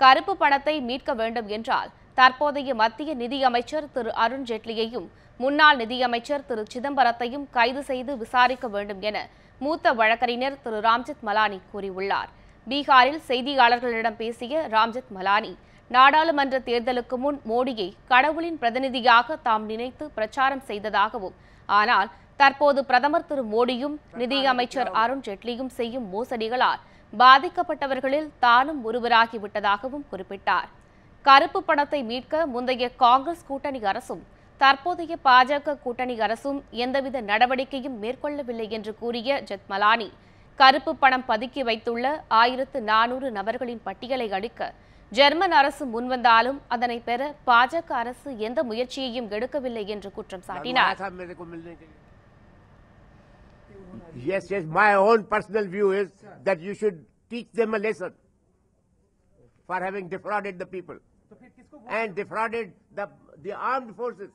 கருப்பு பணத்தை மீட்க வேண்டும் என்றால் தற்போதைய மத்திய நிதியமைச்சர் திரு அருண் ஜேட்லியையும் முன்னாள் நிதியமைச்சர் திரு சிதம்பரத்தையும் கைது செய்து விசாரிக்க வேண்டும் என மூத்த வழக்கறிஞர் திரு ராம்ஜெத் மலானி கூறியுள்ளார். பீகாரில் செய்தியாளர்களிடம் பேசிய ராம்ஜெத் மலானி, நாடாளுமன்ற தேர்தலுக்கு முன் மோடியை கடவுளின் பிரதிநிதியாக தாம் நினைத்து பிரச்சாரம் செய்ததாகவும், ஆனால் தற்போது பிரதமர் திரு மோடியும் நிதியமைச்சர் அருண் ஜேட்லியும் செய்யும் மோசடிகளால் பாதிக்கப்பட்டவர்களில் தானும் ஒருவராகிவிட்டதாகவும் குறிப்பிட்டார். கருப்பு பணத்தை மீட்க முந்தைய காங்கிரஸ் கூட்டணி அரசும் தற்போதைய பாஜக கூட்டணி அரசும் எந்தவித நடவடிக்கையும் மேற்கொள்ளவில்லை என்று கூறிய ஜெத்மலானி, கருப்பு பணம் பதுக்கி வைத்துள்ள 1400 நபர்களின் பட்டியலை அளிக்க ஜெர்மன் அரசு முன்வந்தாலும் அதனை பெற பாஜக அரசு எந்த முயற்சியையும் எடுக்கவில்லை என்று குற்றம் சாட்டினார். Yes, my own personal view is that you should teach them a lesson for having defrauded the people and defrauded the armed forces.